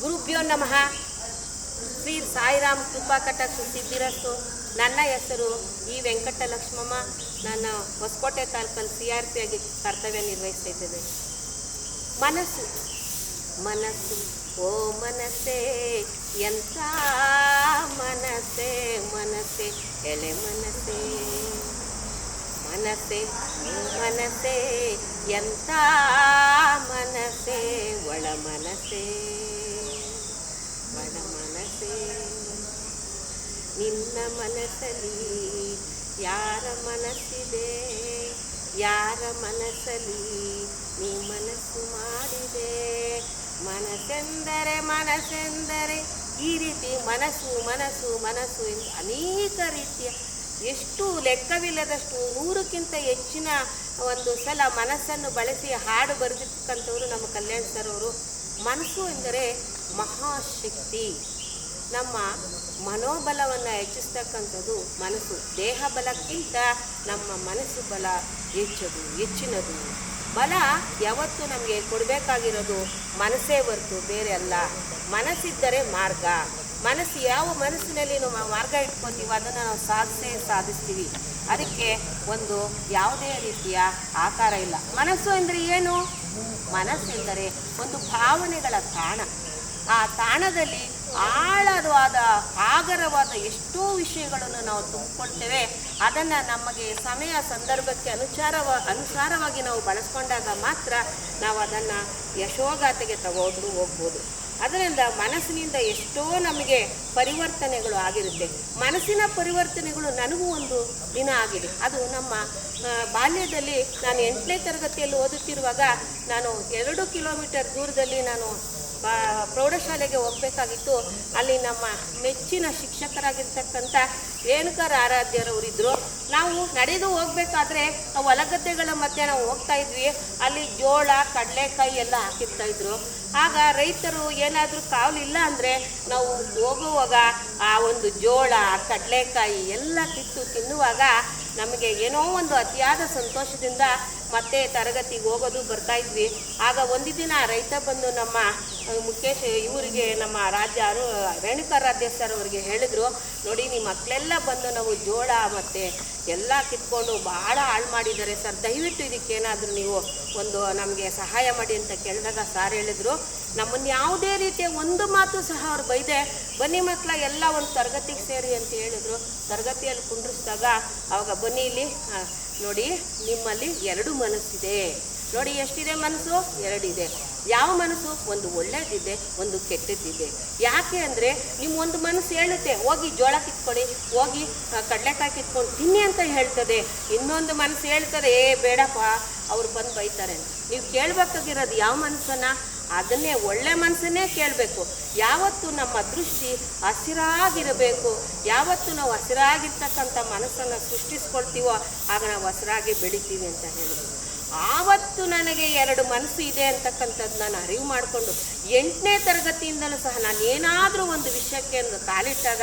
ಗುರುಭ್ಯೋ ನಮಃ. ಶ್ರೀ ಸಾಯಿರಾಮ್ ಕೃಪಾ ಕಟಾಕ್ಷ ಸಿದ್ಧಿರಸ್ತು. ನನ್ನ ಹೆಸರು ಈ ವೆಂಕಟಲಕ್ಷ್ಮಮ್ಮ. ನಾನು ಹೊಸಕೋಟೆ ತಾಲೂಕಲ್ಲಿ CRP ಆಗಿ ಕರ್ತವ್ಯ ನಿರ್ವಹಿಸ್ತಾ ಇದ್ದೇನೆ. ಮನಸ್ಸು ಮನಸ್ಸು ಓ ಮನಸ್ಸೇ, ಎಂಥ ಮನಸ್ಸೇ ಮನಸ್ಸೇ, ಎಳೆ ಮನಸ್ಸೇ ಮನಸ್ಸೇ ಮನಸ್ಸೇ, ಎಂಥ ಮನಸ್ಸೇ, ಒಳ ಮನಸ್ಸೇ ಒಳ ಮನಸ್ಸೇ. ನಿನ್ನ ಮನಸ್ಸಲ್ಲಿ ಯಾರ ಮನಸ್ಸಿದೆ, ಯಾರ ಮನಸ್ಸಲ್ಲಿ ನೀ ಮನಸ್ಸು ಮಾಡಿದೆ. ಮನಸ್ಸೆಂದರೆ ಈ ರೀತಿ ಮನಸ್ಸು ಮನಸ್ಸು ಮನಸ್ಸು ಎಂದು ಅನೇಕ ರೀತಿಯ, ಎಷ್ಟು ಲೆಕ್ಕವಿಲ್ಲದಷ್ಟು 100ಕ್ಕಿಂತ ಹೆಚ್ಚಿನ ಒಂದು ಸಲ ಮನಸ್ಸನ್ನು ಬಳಸಿ ಹಾಡು ಬರೆದಿರ್ತಕ್ಕಂಥವರು ನಮ್ಮ ಕಲ್ಯಾಣ್ ಸರ್ ಅವರು. ಮನಸ್ಸು ಎಂದರೆ ಮಹಾಶಕ್ತಿ. ನಮ್ಮ ಮನೋಬಲವನ್ನು ಹೆಚ್ಚಿಸ್ತಕ್ಕಂಥದ್ದು ಮನಸ್ಸು. ದೇಹ ಬಲಕ್ಕಿಂತ ನಮ್ಮ ಮನಸ್ಸು ಬಲ ಹೆಚ್ಚಿನದು. ಬಲ ಯಾವತ್ತೂ ನಮಗೆ ಕೊಡಬೇಕಾಗಿರೋದು ಮನಸ್ಸೇ ಹೊರತು ಬೇರೆ ಅಲ್ಲ. ಮನಸ್ಸಿದ್ದರೆ ಮಾರ್ಗ. ಮನಸ್ಸು ಯಾವ ಮನಸ್ಸಿನಲ್ಲಿ ನಾವು ಮಾರ್ಗ ಇಟ್ಕೊತೀವೋ ಅದನ್ನು ನಾವು ಸಾಧಿಸ್ತೀವಿ. ಅದಕ್ಕೆ ಒಂದು ಯಾವುದೇ ರೀತಿಯ ಆಕಾರ ಇಲ್ಲ. ಮನಸ್ಸು ಅಂದರೆ ಏನು? ಮನಸ್ಸೆಂದರೆ ಒಂದು ಭಾವನೆಗಳ ತಾಣ. ಆ ತಾಣದಲ್ಲಿ ಆಳವಾದ ಆಗರವಾದ ಎಷ್ಟೋ ವಿಷಯಗಳನ್ನು ನಾವು ತುಂಬಿಕೊಳ್ತೇವೆ. ಅದನ್ನು ನಮಗೆ ಸಮಯ ಸಂದರ್ಭಕ್ಕೆ ಅನುಸಾರವಾಗಿ ನಾವು ಬಳಸ್ಕೊಂಡಾಗ ಮಾತ್ರ ನಾವು ಅದನ್ನು ಯಶೋಗಾಥೆಗೆ ತಗೊಂಡು ಹೋಗ್ಬೋದು. ಅದರಿಂದ ಮನಸ್ಸಿನಿಂದ ಎಷ್ಟೋ ನಮಗೆ ಪರಿವರ್ತನೆಗಳು ಆಗಿರುತ್ತೆ. ಮನಸ್ಸಿನ ಪರಿವರ್ತನೆಗಳು ನನಗೂ ಒಂದು ದಿನ ಆಗಿದೆ. ಅದು ನಮ್ಮ ಬಾಲ್ಯದಲ್ಲಿ ನಾನು 8ನೇ ತರಗತಿಯಲ್ಲಿ ಓದುತ್ತಿರುವಾಗ ನಾನು 2 ಕಿಲೋಮೀಟರ್ ದೂರದಲ್ಲಿ ನಾನು ಪ್ರೌಢಶಾಲೆಗೆ ಹೋಗಬೇಕಾಗಿತ್ತು. ಅಲ್ಲಿ ನಮ್ಮ ಮೆಚ್ಚಿನ ಶಿಕ್ಷಕರಾಗಿರ್ತಕ್ಕಂಥ ರೇಣುಕರ ಆರಾಧ್ಯರವರಿದ್ದರು. ನಾವು ನಡೆದು ಹೋಗಬೇಕಾದ್ರೆ ಹೊಲಗದ್ದೆಗಳ ಮಧ್ಯೆ ನಾವು ಹೋಗ್ತಾ ಇದ್ವಿ. ಅಲ್ಲಿ ಜೋಳ ಕಡಲೆಕಾಯಿ ಎಲ್ಲ ಹಾಕಿರ್ತಾಯಿದ್ರು. ಆಗ ರೈತರು ಏನಾದರೂ ಕಾವಲಿಲ್ಲ ಅಂದರೆ ನಾವು ಹೋಗುವಾಗ ಆ ಒಂದು ಜೋಳ ಕಡಲೆಕಾಯಿ ಎಲ್ಲ ಕಿತ್ತು ತಿನ್ನುವಾಗ ನಮಗೆ ಏನೋ ಒಂದು ಅತಿಯಾದ ಸಂತೋಷದಿಂದ ಮತ್ತೆ ತರಗತಿಗೆ ಹೋಗೋದು ಬರ್ತಾಯಿದ್ವಿ. ಆಗ ಒಂದು ದಿನ ರೈತ ಬಂದು ನಮ್ಮ ಮುಖೇಶ್ ಇವರಿಗೆ, ನಮ್ಮ ರೇಣುಕಾರಾಧ್ಯ ಸರ್ ಅವರಿಗೆ ಹೇಳಿದ್ರು, ನೋಡಿ ನಿಮ್ಮ ಮಕ್ಕಳೆಲ್ಲ ಬಂದು ನಾವು ಜೋಳ ಮತ್ತು ಎಲ್ಲ ಕಿತ್ಕೊಂಡು ಭಾಳ ಹಾಳು ಮಾಡಿದ್ದಾರೆ ಸರ್, ದಯವಿಟ್ಟು ಇದಕ್ಕೇನಾದರೂ ನೀವು ಒಂದು ನಮಗೆ ಸಹಾಯ ಮಾಡಿ ಅಂತ ಕೇಳಿದಾಗ ಸಾರ್ ಹೇಳಿದ್ರು, ನಮ್ಮನ್ನು ಯಾವುದೇ ರೀತಿಯ ಒಂದು ಮಾತು ಸಹ ಅವ್ರು ಬೈದೆ, ಬನ್ನಿ ಮಕ್ಕಳ ಎಲ್ಲ ಒಂದು ತರಗತಿಗೆ ಸೇರಿ ಅಂತ ಹೇಳಿದ್ರು. ತರಗತಿಯಲ್ಲಿ ಕುಂಡ್ರಿಸಿದಾಗ ಅವಾಗ ಬನ್ನಿ ಇಲ್ಲಿ ನೋಡಿ, ನಿಮ್ಮಲ್ಲಿ 2 ಮನಸ್ಸಿದೆ. ನೋಡಿ ಎಷ್ಟಿದೆ ಮನಸ್ಸು? 2 ಇದೆ. ಯಾವ ಮನಸ್ಸು? ಒಂದು ಒಳ್ಳೇದಿದೆ, ಒಂದು ಕೆಟ್ಟದ್ದಿದೆ. ಯಾಕೆ ಅಂದರೆ ನಿಮ್ಮ ಒಂದು ಮನಸ್ಸು ಹೇಳುತ್ತೆ ಹೋಗಿ ಜೋಳ ಕಿತ್ಕೊಳ್ಳಿ, ಹೋಗಿ ಕಡಲೆಕಾಯಿ ಕಿತ್ಕೊಂಡು ತಿನ್ನಿ ಅಂತ ಹೇಳ್ತದೆ. ಇನ್ನೊಂದು ಮನಸ್ಸು ಹೇಳ್ತದೆ ಬೇಡಪ್ಪ ಅವ್ರು ಬಂದು ಬೈತಾರೆ ಅಂತ. ನೀವು ಕೇಳಬೇಕಾಗಿರೋದು ಯಾವ ಮನಸ್ಸನ್ನು? ಅದನ್ನೇ, ಒಳ್ಳೆ ಮನಸ್ಸನ್ನೇ ಕೇಳಬೇಕು. ಯಾವತ್ತು ನಮ್ಮ ದೃಷ್ಟಿ ಹಸಿರಾಗಿರಬೇಕು. ಯಾವತ್ತು ನಾವು ಹಸಿರಾಗಿರ್ತಕ್ಕಂಥ ಮನಸ್ಸನ್ನು ಸೃಷ್ಟಿಸ್ಕೊಳ್ತೀವೋ ಆಗ ನಾವು ಹಸಿರಾಗಿ ಬೆಳಿತೀವಿ ಅಂತ ಹೇಳಿದ್ರು. ಆವತ್ತು ನನಗೆ 2 ಮನಸ್ಸು ಇದೆ ಅಂತಕ್ಕಂಥದ್ದು ನಾನು ಅರಿವು ಮಾಡಿಕೊಂಡು 8ನೇ ತರಗತಿಯಿಂದಲೂ ಸಹ ನಾನು ಏನಾದರೂ ಒಂದು ವಿಷಯಕ್ಕೆ ಕಾಲಿಟ್ಟಾಗ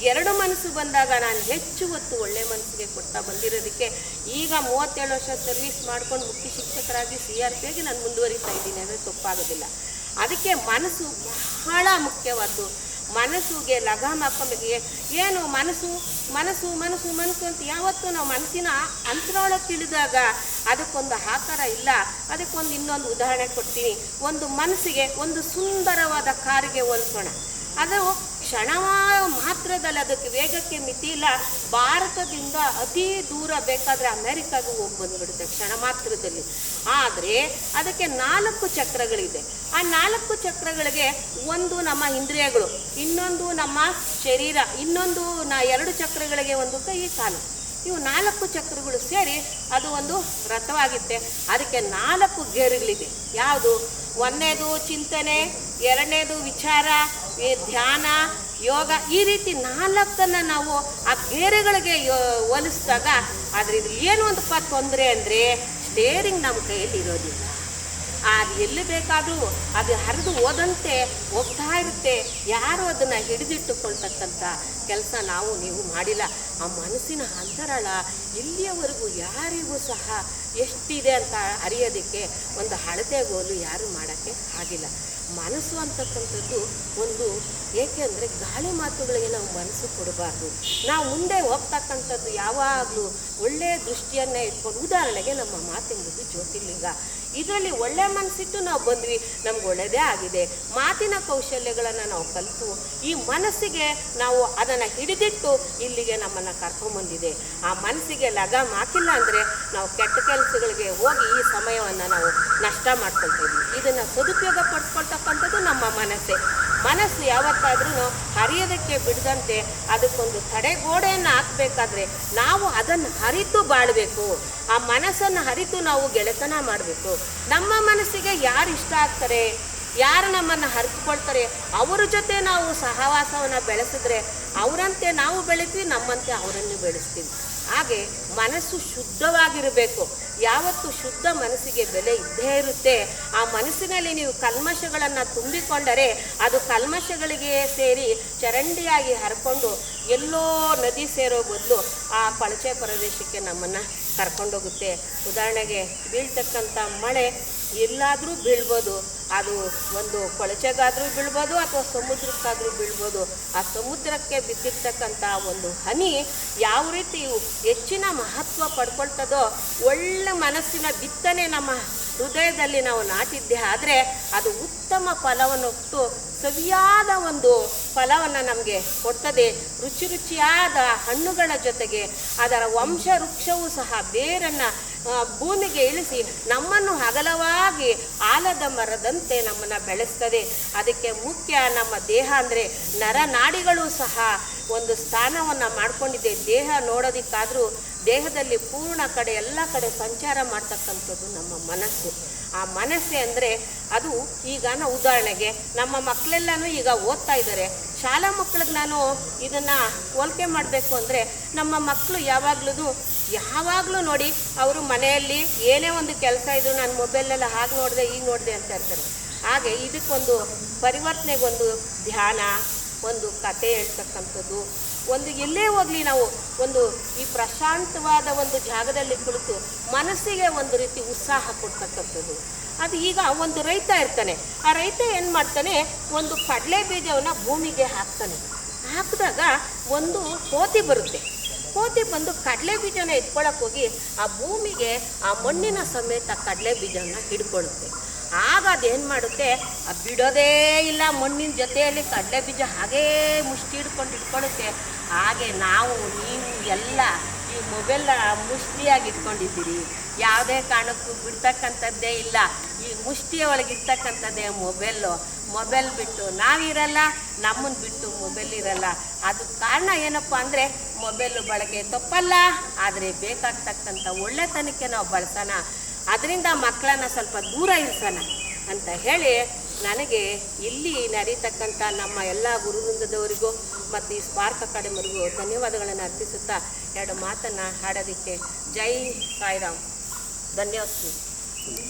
2 ಮನಸ್ಸು ಬಂದಾಗ ನಾನು ಹೆಚ್ಚು ಹೊತ್ತು ಒಳ್ಳೆ ಮನಸ್ಸಿಗೆ ಕೊಡ್ತಾ ಬಂದಿರೋದಕ್ಕೆ ಈಗ 37 ವರ್ಷ ಸರ್ವಿಸ್ ಮಾಡ್ಕೊಂಡು ಮುಖ್ಯ ಶಿಕ್ಷಕರಾಗಿ CRP ಆಗಿ ನಾನು ಮುಂದುವರಿತಾ ಇದ್ದೀನಿ ಅಂದರೆ ತಪ್ಪಾಗೋದಿಲ್ಲ. ಅದಕ್ಕೆ ಮನಸ್ಸು ಬಹಳ ಮುಖ್ಯವಾದ್ದು. ಮನಸ್ಸಿಗೆ ಲಗಾಮ್ ಹಾಕ್ಕೊಬೇಕು. ಏನು ಮನಸ್ಸು ಮನಸ್ಸು ಮನಸ್ಸು ಮನಸ್ಸು ಅಂತ ಯಾವತ್ತೂ ನಾವು ಮನಸ್ಸಿನ ಅಂತರೊಳಗೆ ತಿಳಿದಾಗ ಅದಕ್ಕೊಂದು ಆಕಾರ ಇಲ್ಲ. ಅದಕ್ಕೊಂದು ಇನ್ನೊಂದು ಉದಾಹರಣೆ ಕೊಡ್ತೀನಿ. ಒಂದು ಮನಸ್ಸಿಗೆ ಒಂದು ಸುಂದರವಾದ ಕಾರಿಗೆ ಹೋಲಿಸೋಣ. ಅದು ಕ್ಷಣ ಮಾತ್ರದಲ್ಲಿ ಅದಕ್ಕೆ ವೇಗಕ್ಕೆ ಮಿತಿ ಇಲ್ಲ. ಭಾರತದಿಂದ ಅತಿ ದೂರ ಬೇಕಾದರೆ ಅಮೇರಿಕಾಗೂ ಹೋಗಿ ಬಂದುಬಿಡುತ್ತೆ ಕ್ಷಣ ಮಾತ್ರದಲ್ಲಿ. ಆದರೆ ಅದಕ್ಕೆ 4 ಚಕ್ರಗಳಿದೆ. ಆ 4 ಚಕ್ರಗಳಿಗೆ ಒಂದು ನಮ್ಮ ಇಂದ್ರಿಯಗಳು, ಇನ್ನೊಂದು ನಮ್ಮ ಶರೀರ, ಇನ್ನೊಂದು 2 ಚಕ್ರಗಳಿಗೆ ಒಂದು ಕೈ ಕಾಲು. ಇವು 4 ಚಕ್ರಗಳು ಸೇರಿ ಅದು ಒಂದು ರಥವಾಗುತ್ತೆ. ಅದಕ್ಕೆ 4 ಗೇರುಗಳಿದೆ. ಯಾವುದು? 1ನೇದು ಚಿಂತನೆ, 2ನೇದು ವಿಚಾರ, ಧ್ಯಾನ, ಯೋಗ. ಈ ರೀತಿ 4ನ್ನು ನಾವು ಆ ಗೇರುಗಳಿಗೆ ಹೋಲಿಸಿದಾಗ ಆದರೆ ಇದು ಏನು ಒಂದಪ್ಪ ತೊಂದರೆ ಅಂದರೆ ಸ್ಟೇರಿಂಗ್ ನಮ್ಮ ಕೈಯಲ್ಲಿ ಇರೋದಿಲ್ಲ. ಆ ಅದು ಎಲ್ಲಿ ಬೇಕಾದರೂ ಅದು ಹರಿದು ಹೋದಂತೆ ಹೋಗ್ತಾ ಇರುತ್ತೆ. ಯಾರು ಅದನ್ನು ಹಿಡಿದಿಟ್ಟುಕೊಳ್ತಕ್ಕಂಥ ಕೆಲಸ ನೀವು ಮಾಡಿಲ್ಲ. ಆ ಮನಸ್ಸಿನ ಅಂತರಾಳ ಇಲ್ಲಿಯವರೆಗೂ ಯಾರಿಗೂ ಸಹ ಎಷ್ಟಿದೆ ಅಂತ ಅರಿಯೋದಕ್ಕೆ ಒಂದು ಅಳತೆಗೋಲು ಯಾರು ಮಾಡೋಕ್ಕೆ ಆಗಿಲ್ಲ. ಮನಸ್ಸು ಅಂತಕ್ಕಂಥದ್ದು ಒಂದು, ಏಕೆಂದರೆ ಗಾಳಿ ಮಾತುಗಳಿಗೆ ನಾವು ಮನಸ್ಸು ಕೊಡಬಾರ್ದು. ನಾವು ಮುಂದೆ ಹೋಗ್ತಕ್ಕಂಥದ್ದು ಯಾವಾಗಲೂ ಒಳ್ಳೆಯ ದೃಷ್ಟಿಯನ್ನೇ ಇಟ್ಕೊಂಡು, ಉದಾಹರಣೆಗೆ ನಮ್ಮ ಮಾತೆಂಬುದು ಜ್ಯೋತಿರ್ಲಿಂಗ, ಇದರಲ್ಲಿ ಒಳ್ಳೆ ಮನಸ್ಸಿಟ್ಟು ನಾವು ಬಂದ್ವಿ, ನಮ್ಗೆ ಒಳ್ಳೆಯದೇ ಆಗಿದೆ. ಮಾತಿನ ಕೌಶಲ್ಯಗಳನ್ನು ನಾವು ಕಲಿತು ಈ ಮನಸ್ಸಿಗೆ ನಾವು ಅದನ್ನು ಹಿಡಿದಿಟ್ಟು ಇಲ್ಲಿಗೆ ನಮ್ಮನ್ನು ಕರ್ಕೊಂಬಂದಿದೆ. ಆ ಮನಸ್ಸಿಗೆ ಲಗಾಮ್ ಹಾಕಿಲ್ಲ ಅಂದರೆ ನಾವು ಕೆಟ್ಟ ಕೆಲಸಗಳಿಗೆ ಹೋಗಿ ಈ ಸಮಯವನ್ನು ನಾವು ನಷ್ಟ ಮಾಡ್ಕೊಳ್ತೀವಿ. ಇದನ್ನು ಸದುಪಯೋಗ ಪಡಿಸ್ಕೊಳ್ತಕ್ಕಂಥದ್ದು ನಮ್ಮ ಮನಸ್ಸು ಯಾವತ್ತಾದ್ರೂ ಹರಿಯೋದಕ್ಕೆ ಬಿಡದಂತೆ ಅದಕ್ಕೊಂದು ತಡೆಗೋಡೆಯನ್ನು ಹಾಕಬೇಕಾದ್ರೆ ನಾವು ಅದನ್ನು ಹರಿತು ಬಾಳಬೇಕು. ಆ ಮನಸ್ಸನ್ನು ಹರಿತು ನಾವು ಗೆಳೆತನ ಮಾಡಬೇಕು. ನಮ್ಮ ಮನಸ್ಸಿಗೆ ಯಾರು ಇಷ್ಟ ಆಗ್ತಾರೆ, ಯಾರು ನಮ್ಮನ್ನು ಹರಿದುಕೊಳ್ತಾರೆ, ಅವರ ಜೊತೆ ನಾವು ಸಹವಾಸವನ್ನು ಬೆಳೆಸಿದ್ರೆ ಅವರಂತೆ ನಾವು ಬೆಳಿತೀವಿ, ನಮ್ಮಂತೆ ಅವರನ್ನು ಬೆಳೆಸ್ತೀವಿ. ಹಾಗೆ ಮನಸ್ಸು ಶುದ್ಧವಾಗಿರಬೇಕು. ಯಾವತ್ತು ಶುದ್ಧ ಮನಸ್ಸಿಗೆ ಬೆಲೆ ಇದ್ದೇ ಇರುತ್ತೆ. ಆ ಮನಸ್ಸಿನಲ್ಲಿ ನೀವು ಕಲ್ಮಶಗಳನ್ನು ತುಂಬಿಕೊಂಡರೆ ಅದು ಕಲ್ಮಶಗಳಿಗೆ ಸೇರಿ ಚರಂಡಿಯಾಗಿ ಹರ್ಕೊಂಡು ಎಲ್ಲೋ ನದಿ ಸೇರೋ ಬದಲು ಆ ಕೊಳಚೆ ಪ್ರದೇಶಕ್ಕೆ ನಮ್ಮನ್ನು ಕರ್ಕೊಂಡೋಗುತ್ತೆ. ಉದಾಹರಣೆಗೆ ಬೀಳ್ತಕ್ಕಂಥ ಮಳೆ ಎಲ್ಲಾದರೂ ಬೀಳ್ಬೋದು, ಅದು ಒಂದು ಕೊಳಚೆಗಾದರೂ ಬೀಳ್ಬೋದು ಅಥವಾ ಸಮುದ್ರಕ್ಕಾದರೂ ಬೀಳ್ಬೋದು. ಆ ಸಮುದ್ರಕ್ಕೆ ಬಿದ್ದಿರ್ತಕ್ಕಂಥ ಒಂದು ಹನಿ ಯಾವ ರೀತಿ ಹೆಚ್ಚಿನ ಮಹತ್ವ ಪಡ್ಕೊಳ್ತದೋ, ಒಳ್ಳೆ ಮನಸ್ಸಿನ ಬಿತ್ತನೆ ನಮ್ಮ ಹೃದಯದಲ್ಲಿ ನಾವು ನಾಟಿದ್ದೆ ಆದರೆ ಅದು ಉತ್ತಮ ಫಲವನ್ನು ಕೊಟ್ಟು ಸವಿಯಾದ ಒಂದು ಫಲವನ್ನು ನಮಗೆ ಕೊಡ್ತದೆ. ರುಚಿಯಾದ ಹಣ್ಣುಗಳ ಜೊತೆಗೆ ಅದರ ವಂಶ ವೃಕ್ಷವೂ ಸಹ ಬೇರನ್ನು ಭೂಮಿಗೆ ಇಳಿಸಿ ನಮ್ಮನ್ನು ಅಗಲವಾಗಿ ಆಲದ ಮರದಂತೆ ನಮ್ಮನ್ನು ಬೆಳೆಸ್ತದೆ. ಅದಕ್ಕೆ ಮುಖ್ಯ ನಮ್ಮ ದೇಹ ಅಂದರೆ ನರನಾಡಿಗಳು ಸಹ ಒಂದು ಸ್ಥಾನವನ್ನು ಮಾಡ್ಕೊಂಡಿದೆ. ದೇಹ ನೋಡೋದಕ್ಕಾದರೂ ದೇಹದಲ್ಲಿ ಪೂರ್ಣ ಕಡೆ ಎಲ್ಲ ಕಡೆ ಸಂಚಾರ ಮಾಡ್ತಕ್ಕಂಥದ್ದು ನಮ್ಮ ಮನಸ್ಸು. ಆ ಮನಸ್ಸೇ ಅಂದರೆ ಅದು ಈಗ ಉದಾಹರಣೆಗೆ ನಮ್ಮ ಮಕ್ಕಳೆಲ್ಲನೂ ಈಗ ಓದ್ತಾ ಇದ್ದಾರೆ. ಶಾಲಾ ಮಕ್ಕಳಿಗೆ ನಾನು ಇದನ್ನು ಹೋಲಿಕೆ ಮಾಡಬೇಕು ಅಂದರೆ, ನಮ್ಮ ಮಕ್ಕಳು ಯಾವಾಗಲೂ ನೋಡಿ ಅವರು ಮನೆಯಲ್ಲಿ ಏನೇ ಒಂದು ಕೆಲಸ ಇದ್ದರೂ ನಾನು ಮೊಬೈಲೆಲ್ಲ ಹಾಗೆ ನೋಡಿದೆ ಈಗ ನೋಡಿದೆ ಅಂತ ಇರ್ತಾರೆ. ಹಾಗೆ ಇದಕ್ಕೊಂದು ಪರಿವರ್ತನೆಗೊಂದು ಧ್ಯಾನ, ಒಂದು ಕತೆ ಹೇಳ್ತಕ್ಕಂಥದ್ದು, ಒಂದು ಎಲ್ಲೇ ಹೋಗಲಿ ನಾವು ಒಂದು ಈ ಪ್ರಶಾಂತವಾದ ಒಂದು ಜಾಗದಲ್ಲಿ ಕುಳಿತು ಮನಸ್ಸಿಗೆ ಒಂದು ರೀತಿ ಉತ್ಸಾಹ ಕೊಡ್ತಕ್ಕಂಥದ್ದು. ಅದು ಈಗ ಒಂದು ರೈತ ಇರ್ತಾನೆ, ಆ ರೈತ ಏನು ಮಾಡ್ತಾನೆ, ಒಂದು ಕಡಲೆ ಬೀಜವನ್ನು ಭೂಮಿಗೆ ಹಾಕಿದಾಗ ಒಂದು ಕೋತಿ ಬರುತ್ತೆ. ಕೋತಿ ಬಂದು ಕಡಲೆ ಬೀಜನ ಎತ್ಕೊಳ್ಳೋಕೆ ಹೋಗಿ ಆ ಭೂಮಿಗೆ ಆ ಮಣ್ಣಿನ ಸಮೇತ ಕಡಲೆ ಬೀಜನ ಹಿಡ್ಕೊಳ್ಳುತ್ತೆ. ಆಗ ಅದೇನು ಮಾಡುತ್ತೆ, ಬಿಡೋದೇ ಇಲ್ಲ, ಮಣ್ಣಿನ ಜೊತೆಯಲ್ಲಿ ಕಡಲೆ ಬೀಜ ಹಾಗೇ ಮುಷ್ಟಿ ಇಟ್ಕೊಳ್ಳುತ್ತೆ. ಹಾಗೆ ನೀವು ಎಲ್ಲ ಈ ಮೊಬೈಲ್ನ ಮುಷ್ಟಿಯಾಗಿ ಇಟ್ಕೊಂಡಿದ್ದೀರಿ, ಯಾವುದೇ ಕಾರಣಕ್ಕೂ ಬಿಡ್ತಕ್ಕಂಥದ್ದೇ ಇಲ್ಲ. ಈ ಮುಷ್ಟಿಯ ಒಳಗೆ ಇರ್ತಕ್ಕಂಥದ್ದೇ ಮೊಬೈಲ್ ಬಿಟ್ಟು ನಾವಿರಲ್ಲ, ನಮ್ಮನ್ನು ಬಿಟ್ಟು ಮೊಬೈಲ್ ಇರಲ್ಲ. ಅದು ಕಾರಣ ಏನಪ್ಪ ಅಂದರೆ ಮೊಬೈಲು ಬಳಕೆ ತಪ್ಪಲ್ಲ, ಆದರೆ ಬೇಕಾಗ್ತಕ್ಕಂಥ ಒಳ್ಳೆತನಕ್ಕೆ ನಾವು ಬಳಸೋಣ, ಅದರಿಂದ ಮಕ್ಕಳನ್ನು ಸ್ವಲ್ಪ ದೂರ ಇರಿಸೋಣ ಅಂತ ಹೇಳಿ ನನಗೆ ಇಲ್ಲಿ ನಡೀತಕ್ಕಂಥ ನಮ್ಮ ಎಲ್ಲ ಗುರುವೃಂದದವರಿಗೂ ಮತ್ತು ಈ ಸ್ಪಾರ್ಕ್ ಅಕಾಡೆಮಿವರಿಗೂ ಧನ್ಯವಾದಗಳನ್ನು ಅರ್ಪಿಸುತ್ತಾ ಎರಡು ಮಾತನ್ನು ಹಾಡೋದಕ್ಕೆ ಜೈ ಸಾಯಿರಾಮ್. ಧನ್ಯವಾದ.